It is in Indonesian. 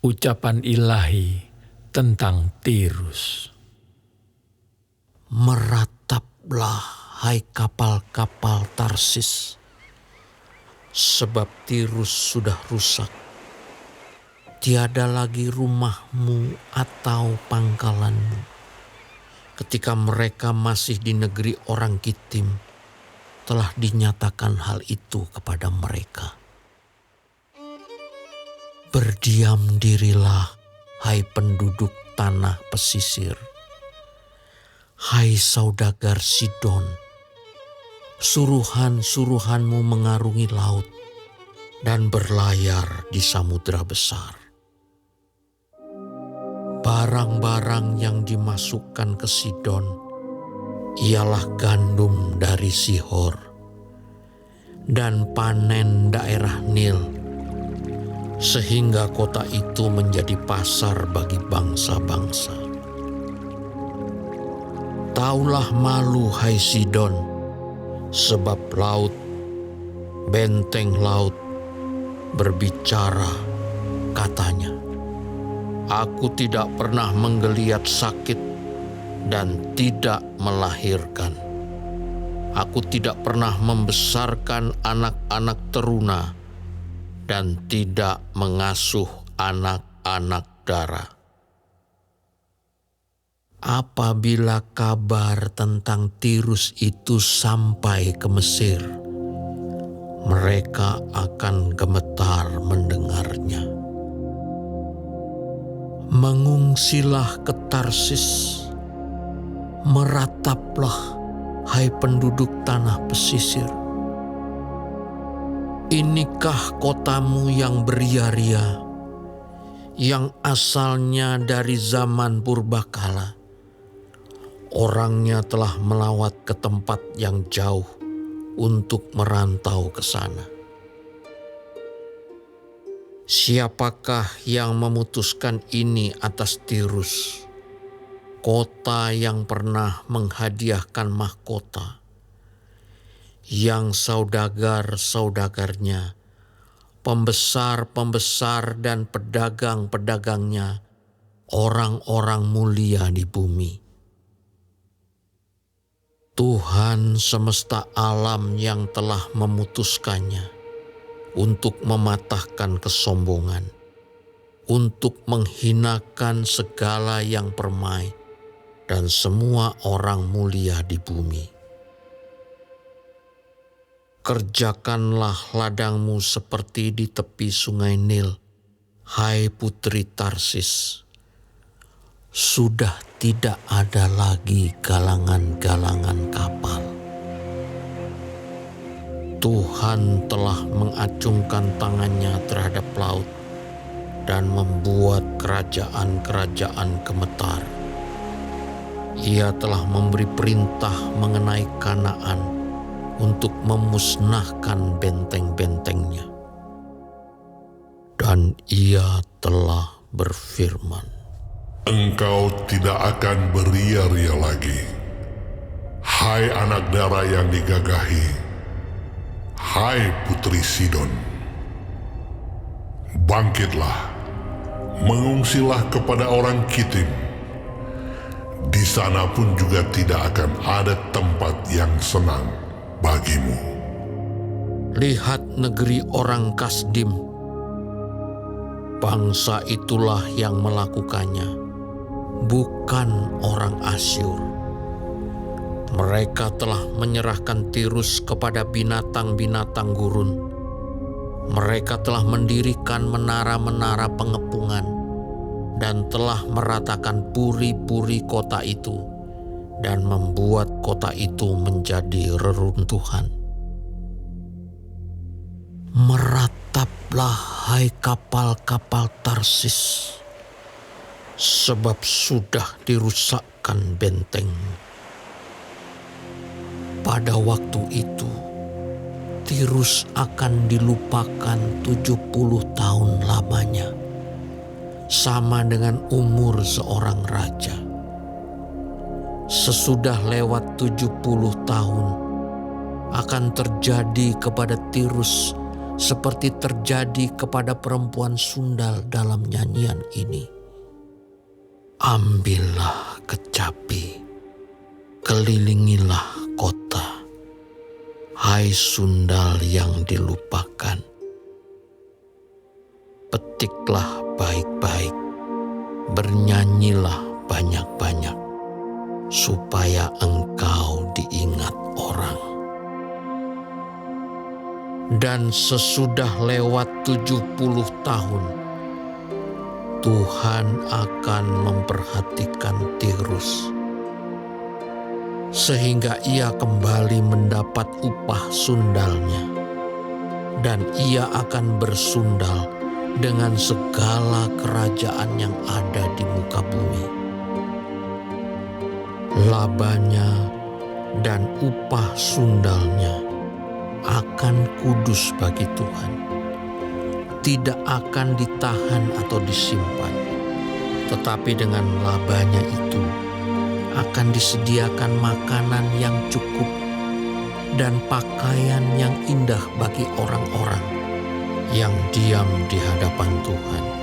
Ucapan ilahi tentang Tirus. Merataplah, hai kapal-kapal Tarsis, sebab Tirus sudah rusak. Tiada lagi rumahmu atau pangkalanmu. Ketika mereka masih di negeri orang Kitim, telah dinyatakan hal itu kepada mereka. Berdiam dirilah, hai penduduk tanah pesisir. Hai saudagar Sidon, suruhan-suruhanmu mengarungi laut dan berlayar di samudra besar. Barang-barang yang dimasukkan ke Sidon ialah gandum dari Sihor dan panen daerah Nil, sehingga kota itu menjadi pasar bagi bangsa-bangsa. Taulah malu, hai Sidon, sebab laut, benteng laut, berbicara, katanya, "Aku tidak pernah menggeliat sakit dan tidak melahirkan. Aku tidak pernah membesarkan anak-anak teruna dan tidak mengasuh anak-anak dara." Apabila kabar tentang Tirus itu sampai ke Mesir, mereka akan gemetar mendengarnya. Mengungsilah ke Tarsis, merataplah, hai penduduk tanah pesisir. Inikah kotamu yang beria-ria, yang asalnya dari zaman purbakala? Orangnya telah melawat ke tempat yang jauh untuk merantau ke sana. Siapakah yang memutuskan ini atas Tirus, kota yang pernah menghadiahkan mahkota, yang saudagar-saudagarnya, pembesar-pembesar dan pedagang-pedagangnya, orang-orang mulia di bumi? Tuhan semesta alam yang telah memutuskannya untuk mematahkan kesombongan, untuk menghinakan segala yang permai dan semua orang mulia di bumi. Kerjakanlah ladangmu seperti di tepi sungai Nil, hai putri Tarsis. Sudah tidak ada lagi galangan-galangan kapal. Tuhan telah mengacungkan tangannya terhadap laut dan membuat kerajaan-kerajaan gemetar. Ia telah memberi perintah mengenai Kanaan untuk memusnahkan benteng-bentengnya. Dan ia telah berfirman, "Engkau tidak akan beria-ria lagi, hai anak dara yang digagahi, hai putri Sidon. Bangkitlah, mengungsilah kepada orang Kitim. Di sana pun juga tidak akan ada tempat yang senang bagimu." Lihat negeri orang Kasdim, bangsa itulah yang melakukannya, bukan orang Asyur. Mereka telah menyerahkan Tirus kepada binatang-binatang gurun. Mereka telah mendirikan menara-menara pengepungan dan telah meratakan puri-puri kota itu dan membuat kota itu menjadi reruntuhan. Merataplah, hai kapal-kapal Tarsis, sebab sudah dirusakkan benteng. Pada waktu itu, Tirus akan dilupakan 70 tahun lamanya, sama dengan umur seorang raja. Sesudah lewat 70 tahun, akan terjadi kepada Tirus seperti terjadi kepada perempuan sundal dalam nyanyian ini. Ambillah kecapi, kelilingilah kota, hai sundal yang dilupakan. Petiklah baik-baik, bernyanyilah banyak-banyak, supaya engkau diingat orang. Dan sesudah lewat 70 tahun, Tuhan akan memperhatikan Tirus, sehingga ia kembali mendapat upah sundalnya, dan ia akan bersundal dengan segala kerajaan yang ada di muka bumi. Labanya dan upah sundalnya akan kudus bagi Tuhan, tidak akan ditahan atau disimpan, tetapi dengan labanya itu akan disediakan makanan yang cukup dan pakaian yang indah bagi orang-orang yang diam di hadapan Tuhan.